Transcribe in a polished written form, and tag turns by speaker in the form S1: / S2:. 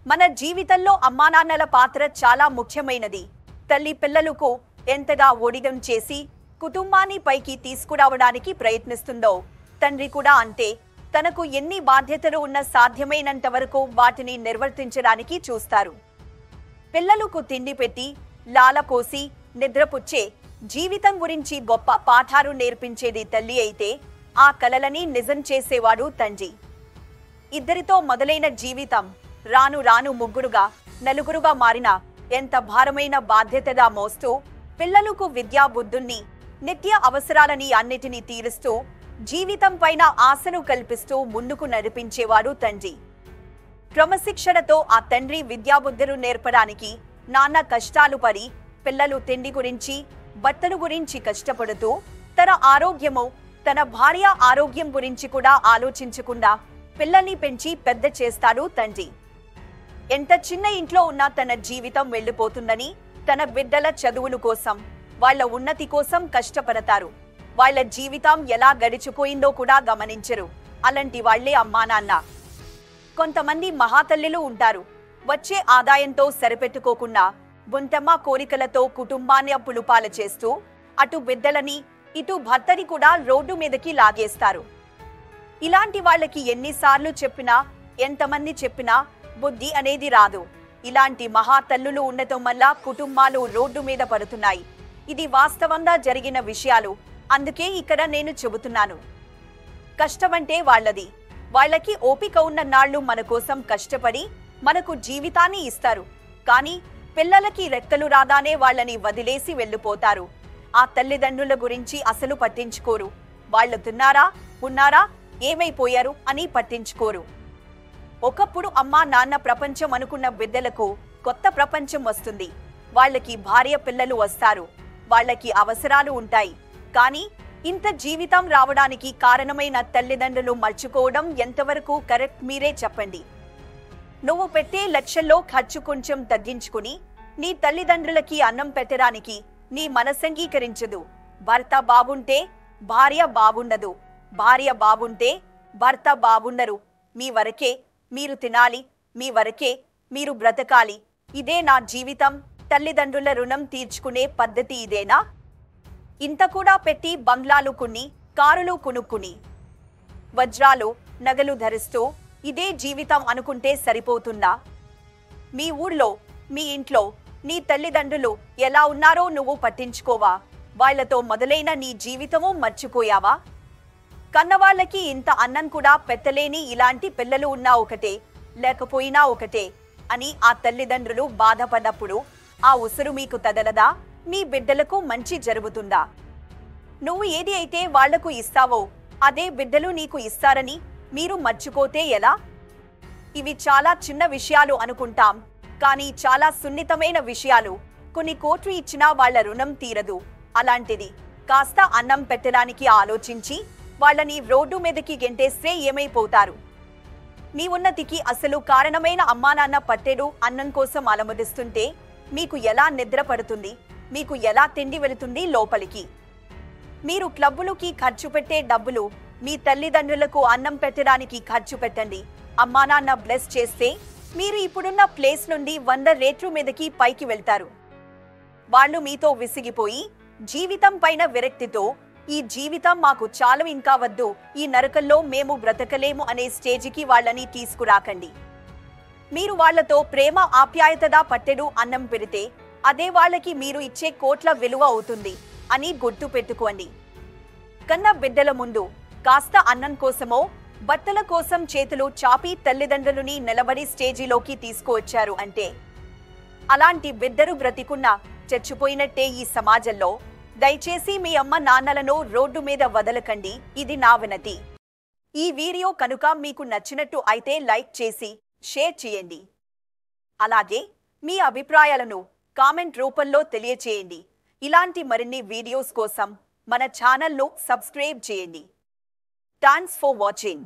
S1: మన జీవితంలో అమ్మానాన్నల పాత్ర చాలా ముఖ్యమైనది. తల్లి పిల్లలకు ఎంతగా ఒడిగం చేసి కుటుంబాన్ని పైకి తీసుకురావడానికి ప్రయత్నిస్తుందో, తండ్రి కూడా అంతే. తనకు ఎన్ని బాధ్యతలు ఉన్న సాధ్యమైనంత వరకు వాటిని నిర్వర్తించడానికి చూస్తారు. పిల్లలకు తిండి పెట్టి, లాల పోసి, నిద్రపుచ్చే జీవితం గురించి గొప్ప పాఠాలు నేర్పించేది తల్లి అయితే, ఆ కలలని నిజం చేసేవాడు తండ్రి. ఇద్దరితో మొదలైన జీవితం రాను రాను ముగ్గురుగా, నలుగురుగా మారిన ఎంత భారమైన బాధ్యతగా మోస్తూ, పిల్లలకు విద్యా బుద్ధుల్ని, నిత్య అవసరాలని అన్నిటినీ తీరుస్తూ, జీవితం పైన ఆశను కల్పిస్తూ ముందుకు నడిపించేవాడు తండ్రి. క్రమశిక్షణతో ఆ తండ్రి విద్యాబుద్ధులు నేర్పడానికి నాన్న కష్టాలు పడి, పిల్లలు తిండి గురించి, బట్టలు గురించి కష్టపడుతూ, తన ఆరోగ్యము, తన భార్య ఆరోగ్యం గురించి కూడా ఆలోచించకుండా పిల్లల్ని పెంచి పెద్ద చేస్తాడు తండ్రి. ఎంత చిన్న ఇంట్లో ఉన్నా తన జీవితం వెళ్ళిపోతుందని, తన బిడ్డల చదువుల కోసం, వాళ్ళ ఉన్నతి కోసం కష్టపడతారు. వాళ్ళ జీవితం ఎలా గడిచిపోయిందో కూడా గమనించరు. అలాంటి వాళ్లే అమ్మా నాన్న. కొంతమంది మహాతల్లులు ఉంటారు. వచ్చే ఆదాయంతో సరిపెట్టుకోకుండా బుంతమ్మ కోరికలతో కుటుంబాన్ని అప్పులుపాలు చేస్తూ, అటు బిడ్డలని, ఇటు భర్తని కూడా రోడ్డు మీదకి లాగేస్తారు. ఇలాంటి వాళ్ళకి ఎన్నిసార్లు చెప్పినా, ఎంతమంది చెప్పినా బుద్ధి అనేది రాదు. ఇలాంటి మహాతల్లులు ఉండటం వల్ల కుటుంబాలు రోడ్డు మీద పడుతున్నాయి. ఇది వాస్తవంగా జరిగిన విషయాలు. అందుకే ఇక్కడ నేను చెబుతున్నాను. కష్టమంటే వాళ్ళది. వాళ్ళకి ఓపిక ఉన్న నాళ్ళు మన కోసం కష్టపడి మనకు జీవితాన్ని ఇస్తారు. కానీ పిల్లలకి రెక్కలు రాగానే వాళ్ళని వదిలేసి వెళ్ళిపోతారు. ఆ తల్లిదండ్రుల గురించి అసలు పట్టించుకోరు. వాళ్ళు తిన్నారా, ఉన్నారా, ఏమైపోయారు అని పట్టించుకోరు. ఒకప్పుడు అమ్మా నాన్న ప్రపంచం అనుకున్న బిడ్డలకు కొత్త ప్రపంచం వస్తుంది. వాళ్ళకి భార్య పిల్లలు వస్తారు. వాళ్ళకి అవసరాలు ఉంటాయి. కానీ ఇంత జీవితం రావడానికి కారణమైన తల్లిదండ్రులు మర్చిపోవడం ఎంతవరకు కరెక్ట్ మీరే చెప్పండి. నువ్వు పెట్టే లక్షల్లో ఖర్చు కొంచెం తగ్గించుకుని నీ తల్లిదండ్రులకి అన్నం పెట్టడానికి నీ మనసంగీకరించదు. భర్త బాగుంటే భార్య బాగుండదు. భార్య బాగుంటే భర్త బాగుండరు. మీ వరకే మీరు తినాలి, మీ వరకే మీరు బ్రతకాలి. ఇదే నా జీవితం. తల్లిదండ్రుల రుణం తీర్చుకునే పద్ధతి ఇదేనా? ఇంత కూడా పెట్టి బంగ్లాలు కొన్ని, కారులు కొనుక్కుని, వజ్రాలు, నగలు ధరిస్తూ ఇదే జీవితం అనుకుంటే సరిపోతుందా? మీ ఊళ్ళో, మీ ఇంట్లో నీ తల్లిదండ్రులు ఎలా ఉన్నారో నువ్వు పట్టించుకోవా? వాళ్లతో మొదలైన నీ జీవితము మర్చిపోయావా? కన్నవాళ్ళకి ఇంత అన్నం కూడా పెట్టలేని ఇలాంటి పిల్లలు ఉన్నా ఒకటే, లేకపోయినా ఒకటే అని ఆ తల్లిదండ్రులు బాధపడ్డప్పుడు ఆ ఉసురు మీకు తగలదా? మీ బిడ్డలకు మంచి జరుగుతుందా? నువ్వు ఏది అయితే వాళ్లకు ఇస్తావో అదే బిడ్డలు నీకు ఇస్తారని మీరు మర్చిపోతే ఎలా? ఇవి చాలా చిన్న విషయాలు అనుకుంటాం, కానీ చాలా సున్నితమైన విషయాలు. కొన్ని కోట్లు ఇచ్చినా వాళ్ల రుణం తీరదు. అలాంటిది కాస్త అన్నం పెట్టడానికి ఆలోచించి వాళ్ళని రోడ్డు మీదకి గెంటేస్తే ఏమైపోతారు? మీ ఉన్నతికి అసలు కారణమైన అమ్మానాన్న పట్టెడు అన్నం కోసం అలమదిస్తుంటే మీకు ఎలా నిద్ర పడుతుంది? మీకు ఎలా తిండి వెళుతుంది లోపలికి? మీరు క్లబ్బులకి ఖర్చు పెట్టే డబ్బులు మీ తల్లిదండ్రులకు అన్నం పెట్టడానికి ఖర్చు పెట్టండి. అమ్మానాన్న బ్లెస్ చేస్తే మీరు ఇప్పుడున్న ప్లేస్ నుండి 100 రెట్లు మీదకి పైకి వెళ్తారు. వాళ్ళు మీతో విసిగిపోయి జీవితం పైన విరక్తితో, ఈ జీవితం మాకు చాలు, ఇంకా వద్దు, ఈ నరకంలో మేము బ్రతకలేము అనే స్టేజికి వాళ్ళని తీసుకురాకండి. మీరు వాళ్లతో ప్రేమ ఆప్యాయతగా పట్టెడు అన్నం పెడితే అదే వాళ్ళకి మీరు ఇచ్చే కోట్ల విలువ అవుతుంది అని గుర్తు పెట్టుకోండి. కన్న బిడ్డల ముందు కాస్త అన్నం కోసమో బట్టల కోసం చేతులు చాపి తల్లిదండ్రులని నిలబడి స్టేజిలోకి తీసుకువచ్చారు అంటే అలాంటి బిడ్డలు బ్రతికున్నా చచ్చిపోయినట్టే ఈ సమాజంలో. దయచేసి మీ అమ్మ నాన్నలను రోడ్డు మీద వదలకండి. ఇది నా వినతి. ఈ వీడియో కనుక మీకు నచ్చినట్టు అయితే లైక్ చేసి షేర్ చేయండి. అలాగే మీ అభిప్రాయాలను కామెంట్ రూపంలో తెలియచేయండి. ఇలాంటి మరిన్ని వీడియోస్ కోసం మన ఛానల్ను సబ్స్క్రైబ్ చేయండి. Thanks for watching.